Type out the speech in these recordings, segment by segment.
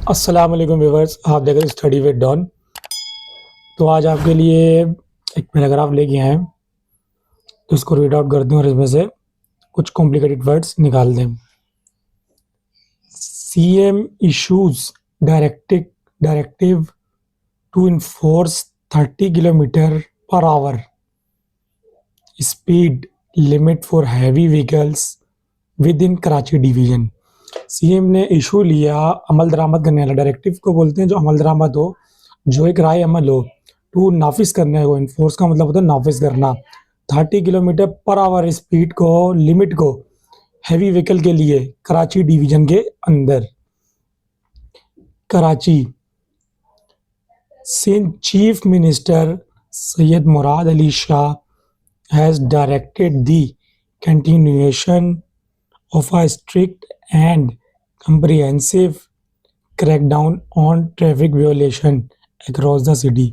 अस्सलाम वालेकुम व्यूअर्स, आप देख रहे हैं स्टडी विद डॉन। तो आज आपके लिए एक पैराग्राफ लेके आए हैं, तो इसको रीड आउट करते हैं और इसमें से कुछ कॉम्प्लिकेटेड वर्ड्स निकाल दें। CM issues directive to enforce 30 kilometre per hour speed limit for heavy vehicles within Karachi division. CM ने इशू लिया, अमल दरामद करने वाला। डायरेक्टिव को बोलते हैं जो अमल दरामद हो, जो एक राय अमल हो। टू नाफिज करने को, इन्फोर्स का मतलब होता है नाफिज करना। 30 किलोमीटर पर आवर स्पीड को, लिमिट को हैवी व्हीकल के लिए कराची डिवीजन के अंदर। Karachi Sindh chief minister Syed Murad Ali Shah has directed the continuation of a strict and comprehensive crackdown on traffic violation across the city।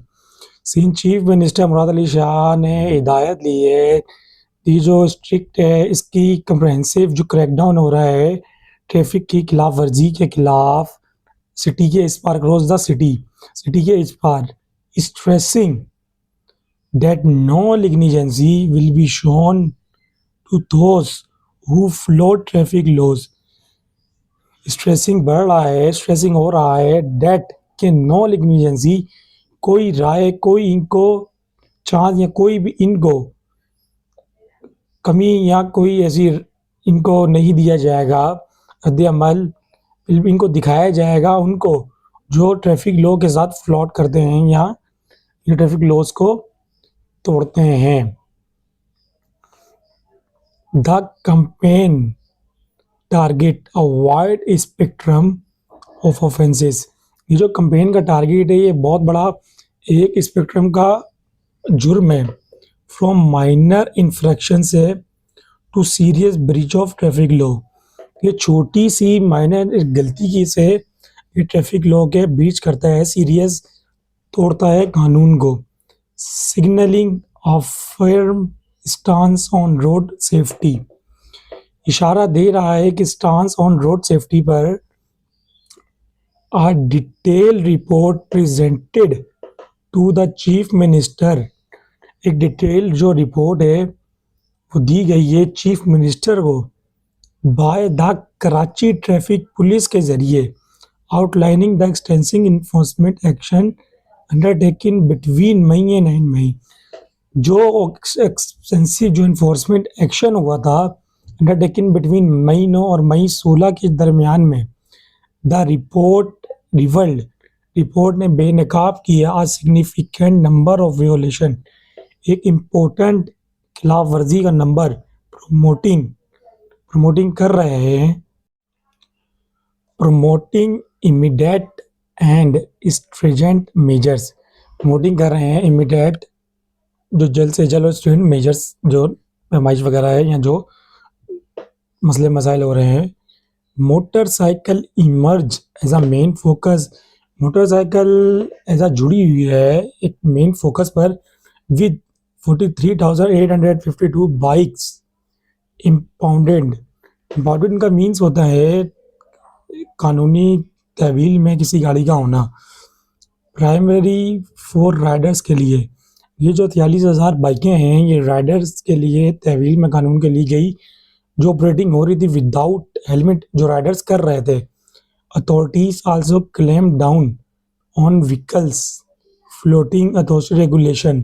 Sindh chief minister Murad Ali Shah ने हिदायत ली है कि जो स्ट्रिक्ट है, इसकी कंप्रहेंसिव जो क्रैकडाउन हो रहा है ट्रैफिक की खिलाफ वर्जी के खिलाफ सिटी के इस पार, अक्रॉस द सिटी के इस पार, stressing that no leniency will be shown to those who flout traffic laws। Stressing बढ़ रहा है, स्ट्रेसिंग हो रहा है डेट के नो leniency, कोई राय, कोई इनको चांस या कोई भी इनको कमी या कोई ऐसी इनको नहीं दिया जाएगा रद्द अमल, इनको दिखाया जाएगा उनको जो ट्रैफिक लॉ के साथ फ्लॉट करते हैं या ये ट्रैफिक लॉज को तोड़ते हैं। The campaign target a wide spectrum of offences. ये जो कैंपेन का टारगेट है, ये बहुत बड़ा एक स्पेक्ट्रम का जुर्म है। फ्रॉम माइनर इन्फ्रैक्शन से to serious breach of traffic law. ये छोटी सी माइनर गलती की से ये ट्रैफिक लॉ के ब्रीच करता है, सीरियस तोड़ता है कानून को। signaling a firm stance on road safety। इशारा दे रहा है कि स्टांस ऑन रोड सेफ्टी पर। a detailed report presented to the chief minister। एक डिटेल जो रिपोर्ट है वो दी गई है चीफ मिनिस्टर को by the Karachi traffic police के जरिए, outlining the extensive enforcement action undertaking between May and 9 May. जो एक्सटेंसिव जो इन्फोर्समेंट एक्शन हुआ था अंडरटेकिंग बिटवीन मई 9 और मई 16 के दरमियान में। द रिपोर्ट ने बेनकाब किया अ सिग्निफिकेंट नंबर ऑफ वियोलेशन, एक इम्पोर्टेंट खिलाफ वर्जी का नंबर प्रमोटिंग कर रहे हैं। Promoting immediate and stringent measures, promoting कर रहे हैं इमीडिएट जो जल्द से जल्द, और स्ट्रिजेंट मेजर्स जो पैमाइश वगैरह है या जो मसले मसाइल हो रहे हैं। Motorcycle emerge as a main focus. Motorcycle ऐसा जुड़ी हुई है एक मेन फोकस पर विद 43,852 बाइक्स इम्पाउंडेड। इम्पाउंडेड का मीन्स होता है कानूनी तहवील में किसी गाड़ी का होना। प्राइमरी फॉर राइडर्स के लिए ये जो 43,000 बाइकें हैं, ये राइडर्स के लिए तहवील में कानून के लिए गई, जो ऑपरेटिंग हो रही थी विदाउट हेलमेट, जो राइडर्स कर रहे थे। Authorities also claim down on vehicles floating authority regulation.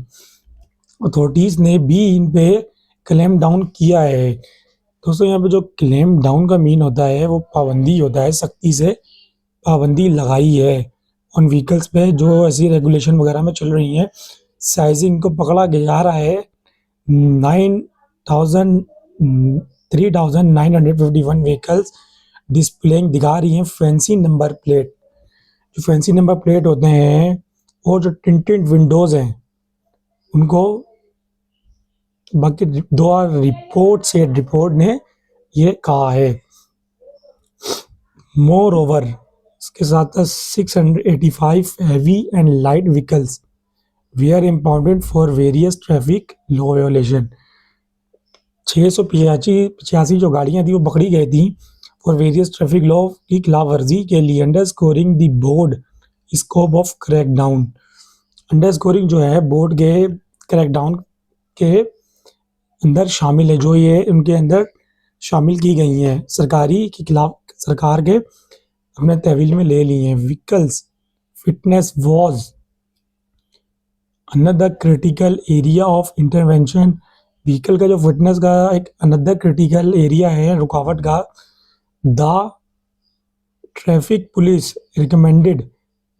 Authorities ने भी इन पे क्लेम डाउन किया है। दोस्तों, यहाँ पे जो क्लेम डाउन का मीन होता है वो पाबंदी होता है, सख्ती से पाबंदी लगाई है उन व्हीकल्स पे जो ऐसी रेगुलेशन वगैरह में चल रही हैं। साइजिंग को पकड़ा जा रहा है 3,951 व्हीकल्स डिस्प्लेइंग, दिखा रही हैं फैंसी नंबर प्लेट। जो फैंसी नंबर प्लेट होते हैं और जो टिंटेड विंडोज़ हैं उनको, बाकी दो रिपोर्ट ने ये कहा है। मोर ओवर, इसके साथ 685 heavy and light vehicles we are impounded for various traffic law violation. 685 जो गाड़ियाँ थी वो पकड़ी गई थी फॉर वेरियस ट्रैफिक लॉ की खिलाफ वर्जी के लिए underscoring the board scope of crackdown. Underscoring जो है बोर्ड के क्रैकडाउन के अंदर शामिल है, जो ये उनके अंदर शामिल की गई हैं, सरकारी के खिलाफ सरकार के अपने तहवील में ले ली हैं। Vehicles fitness was another critical area of intervention. Vehicle का जो फिटनेस का एक अनदर क्रिटिकल एरिया है रुकावट का। The traffic police recommended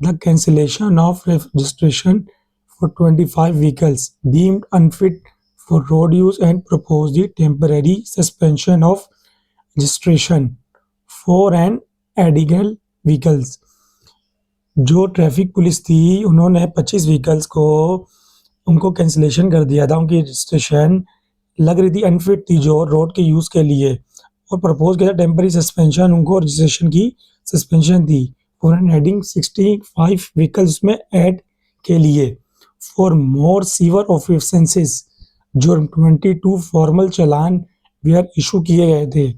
the cancellation of registration for 25 vehicles deemed unfit for road use and proposed the temporary suspension of registration for an additional vehicles। जो traffic police थी उन्होंने 25 vehicles को उनको cancellation कर दिया था, उनकी रजिस्ट्रेशन लग रही थी अनफिट थी जो रोड के यूज़ के लिए, और प्रपोज किया था टेम्पररी सस्पेंशन, उनको रजिस्ट्रेशन की सस्पेंशन थी और एडिंग 65 व्हीकल्स में ऐड के लिए फॉर मोर सीवर ऑफेंसेस। जो 22 फॉर्मल चालान वेयर इशू किए गए थे।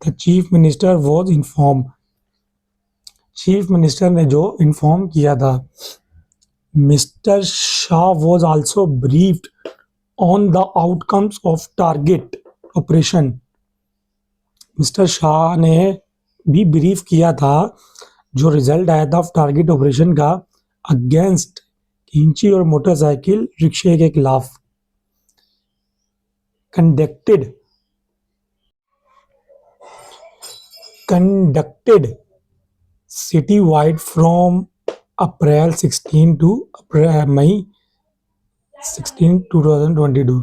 The chief minister was inform. Chief minister ने जो इन्फॉर्म किया था। Mister Shah was also briefed on the outcomes of target operation. Mister Shah ने भी ब्रीफ किया था जो रिजल्ट आया था टारगेट ऑपरेशन का अगेंस्ट इंची और मोटरसाइकिल रिक्शे के खिलाफ। Conducted city wide from April 16 to May 16 2022।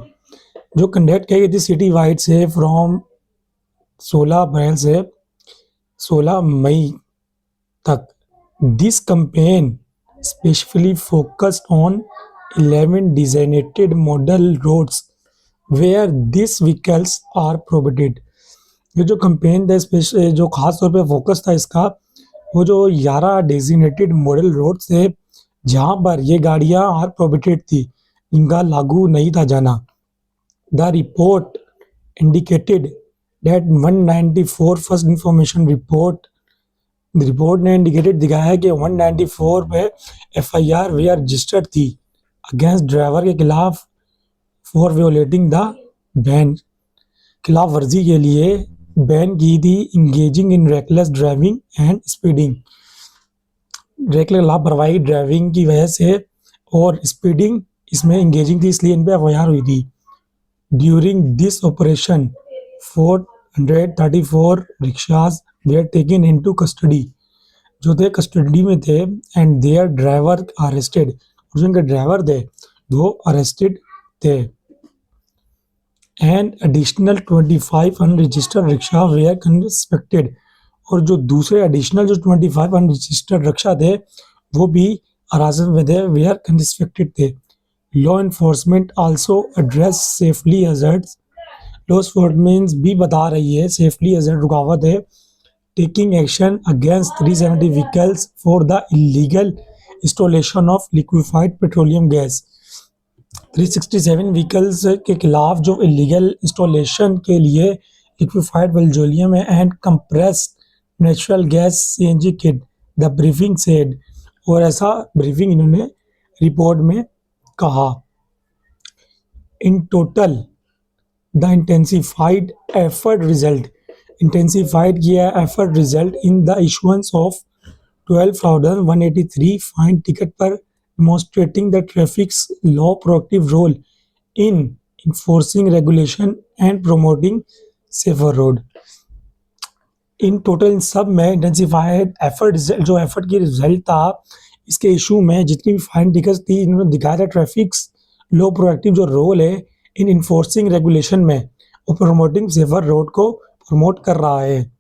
जो कंडक्ट की गई थी सिटी वाइड से फ्रॉम 16 अप्रैल से 16 मई तक। This campaign specially focused on 11 designated model roads where these vehicles are prohibited। ये जो कैंपेन था जो खास तौर पे फोकस था इसका, वो जो 11 डेजिग्नेटेड मॉडल रोड थे जहाँ पर ये गाड़ियाँ आर प्रोहिबिटेड थी, इनका लागू नहीं था जाना। The report indicated that 194 first information report ने इंडिकेटेड दिखाया कि 194 पे एफआईआर वे रजिस्टर्ड थी अगेंस्ट ड्राइवर के खिलाफ फॉर वियोलेटिंग द बैन, खिलाफ वर्जी के लिए बैन की थी engaging in reckless driving and speeding. Reckless लापरवाही ड्राइविंग की वजह से और स्पीडिंग इसमें इंगेजिंग थी, इसलिए इन पर एफआईआर हुई थी। During this operation 434 rickshaws where taken into custody. जो थे कस्टडी में थे एंड देयर ड्राइवर अरेस्टेड, और जो इनके ड्राइवर थे वो अरेस्टेड थे। And additional 25 unregistered rickshaw were confiscated, और जो दूसरे एडिशनल जो 25 अनरजिस्टर्ड रिक्शा थे वो भी हिरासत में थे, वेयर कंस्पेक्टेड थे। Law enforcement also address safely hazards. Law enforcement भी बता रही है सेफली हैजर्ड रुकावट है। Taking action against 370 vehicles for the illegal installation of liquefied petroleum gas. 367 vehicles के खिलाफ जो इलीगल इंस्टॉलेशन के लिए liquefied petroleum and compressed natural gas CNG kit, the briefing said. और ऐसा ब्रीफिंग इन्होंने रिपोर्ट में कहा। In total the intensified effort result in the issuance of 12,183 fine ticket पर demonstrating the traffic's law proactive role in enforcing regulation and promoting safer road। In total इन सब में intensified effort जो effort की result था इसके issue में जितनी भी फाइन टिकट्स थी इन्होंने दिखाया था ट्रैफिक्स लॉ प्रोएक्टिव जो रोल है इन इन्फोर्सिंग रेगुलेशन में और प्रमोटिंग सेफर रोड को प्रमोट कर रहा है।